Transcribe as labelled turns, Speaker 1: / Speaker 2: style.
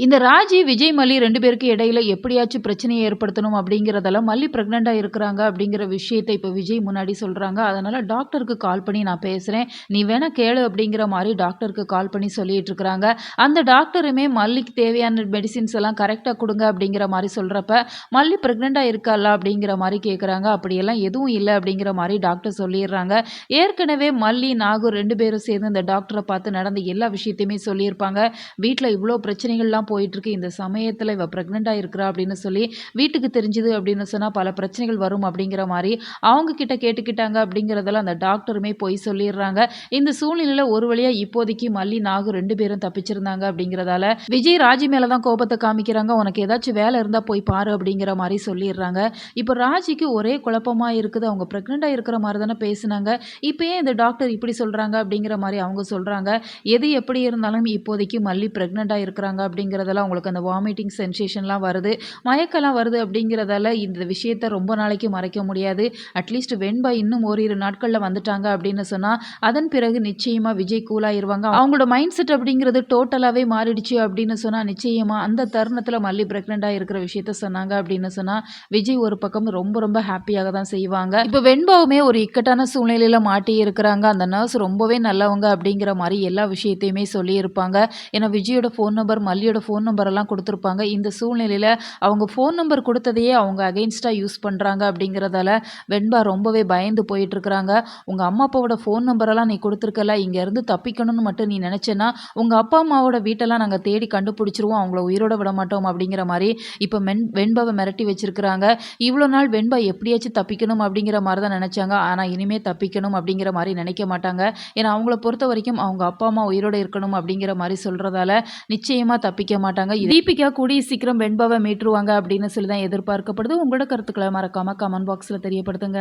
Speaker 1: இந்த ராஜி, விஜய், மல்லி 2 பேருக்கு இடையில எப்படியாச்சும் பிரச்சனைய ஏற்படுத்தணும் அப்படிங்கிறதால, மல்லி பிரெக்னன்ட்டா இருக்கிறாங்க அப்படிங்கிற விஷயத்த இப்ப விஜய் முன்னாடி சொல்றாங்க. அதனால டாக்டருக்கு கால் பண்ணி நான் பேசுறேன். நீ வேணா கேளு அப்படிங்கிற மாரி டாக்டருக்கு கால் பண்ணி சொல்லிட்டு இருக்கிறாங்க. அந்த டாக்டருமே மல்லிக்கு தேவையான மெடிசின்ஸ் எல்லாம் கரெக்ட்டா குடுங்க அப்படிங்கிற மாரி சொல்றப்ப, மல்லி பிரெக்னன்ட்டா இருக்காளா அப்படிங்கிற மாரி கேட்குறாங்க. அப்படியெல்லாம் எதுவும் இல்ல அப்படிங்கிற மாரி டாக்டர் சொல்லிர்றாங்க. ஏற்கனவே மல்லி, நாகு 2 பேரும் சேர்ந்து இந்த டாக்டர பார்த்து நடந்த எல்லா விஷயத்தையுமே சொல்லியிருப்பாங்க. வீட்ல இவ்ளோ பிரச்சனைகள்லாம் போயிட்டுருக்கு. இந்த சமயத்துல இவ பிரெக்னன்ட்டா இருக்கிறா அப்படின்னு சொல்லி வீட்டுக்கு தெரிஞ்சது அப்படின்னு சொன்னா பல பிரச்சனைகள் வரும் அப்படிங்கிற மாரி அவங்க கிட்ட கேட்டுக்கிட்டாங்க அப்படிங்கிறதெல்லாம் அந்த டாக்டருமே பொய் சொல்லிர்றாங்க. இந்த சூழ்நிலையில ஒரு வழியா இப்போதைக்கு மல்லி, நாகு 2 பேரும் தப்பிச்சிருந்தாங்க அப்படிங்கிறதால விஜய் ராஜி மேல தான் கோபத்த காமிக்கிறாங்க. உனக்கு ஏதாச்சும் வேலை இருந்தா போய் பாரு அப்படிங்கிற மாரி சொல்லிர்றாங்க. இப்ப ராஜிக்கு ஒரே குழப்பமா இருக்குது. அவங்க பிரெக்னன்ட்டா இருக்கிற மாரி தானே பேசுனாங்க. இப்ப ஏன் இந்த டாக்டர் இப்படி சொல்றாங்க அப்படிங்கிற மாரி அவங்க சொல்றாங்க. எது எப்படி இருந்தாலும் இப்போதைக்கு மல்லி பிரெக்னன்ட்டா இருக்கிறாங்க அப்படிங்கிறதெல்லாம் உங்களுக்கு அந்த வாமிட்டிங் சென்சேஷன்லாம் வருது. மயக்கம்லாம் வருது அப்படிங்கிறதால இந்த விஷயத்த ரொம்ப நாளைக்கு மறைக்க முடியாது. அட்லீஸ்ட் வெண்பா இன்னும் ஓரிரு நாட்கள்ல வந்துட்டாங்க அப்படின்னு சொன்னா, அதன் பிறகு நிச்சயமா விஜய் கூல் ஆயிருவாங்க. அவங்களோட மைண்ட் செட் அப்படிங்கிறது டோட்டலாவே மாறிடுச்சு அப்படின்னு சொன்னா, நிச்சயமா அந்த தருணத்தில மல்லி பிரெக்னன்ட்டா இருக்கிற விஷயத்த சொன்னாங்க அப்படின்னு சொன்னா, விஜய் ஒரு பக்கம் ரொம்ப ரொம்ப ஹேப்பியாக தான் செய்வாங்க. இப்ப வெண்பாவுமே ஒரு இக்கட்டான சூழ்நிலையில மாட்டி இருக்கிறாங்க. அந்த நர்ஸ் ரொம்பவே நல்லவங்க அப்படிங்கிற மாரி எல்லா விஷயத்தையுமே சொல்லியிருப்பாங்க. ஏன்னா விஜயோட ஃபோன் நம்பர், மல்லியோட ஃபோன் நம்பர் எல்லாம் குடுத்துருப்பாங்க. இந்த சூழ்நிலையில அவங்க ஃபோன் நம்பர் குடுத்ததையே அவங்க அகைன்ஸ்ட்டா யூஸ் பண்றாங்க அப்படிங்கிறதால, வெண்பா ரொம்பவே பயந்து போயிட்டுருக்காங்க. உங்க அம்மா, அப்பாவோட ஃபோன் நம்பரெல்லாம் நீ குடுத்துருக்கல்ல, இங்கேருந்து தப்பிக்கணும்னு மட்டும் நீ நெனச்சேன்னா, உங்க அப்பா, அம்மாவோட வீட்டெல்லாம் நாங்க தேடி கண்டுபிடிச்சுருவோம். அவங்கள உயிரோட விட மாட்டோம் அப்படிங்கிற மாரி இப்ப வெண்பாவ மிரட்டி வச்சிருக்கிறாங்க. இவ்வளோ நாள் வெண்பா எப்படியாச்சும் தப்பிக்கணும் அப்படிங்கிற மாரி தான் நெனச்சாங்க. ஆனா இனிமே தப்பிக்கணும் அப்படிங்கிற மாரி நெனைக்க மாட்டாங்க. ஏன்னா அவங்கள பொறுத்தவரைக்கும் அவங்க அப்பா, அம்மா உயிரோட இருக்கணும் அப்படிங்கிற மாரி சொல்றதால, நிச்சயமா தப்பிக்க மாட்டாங்க. தீபிகா கூடிய சீக்கிரம் வெண்பாவ மீட்டுருவாங்க அப்படின்னு சொல்லி தான் எதிர்பார்க்கப்படுது. உங்களோட கருத்துக்கள மறக்காம கமெண்ட் பாக்ஸ்ல தெரியப்படுத்துங்க.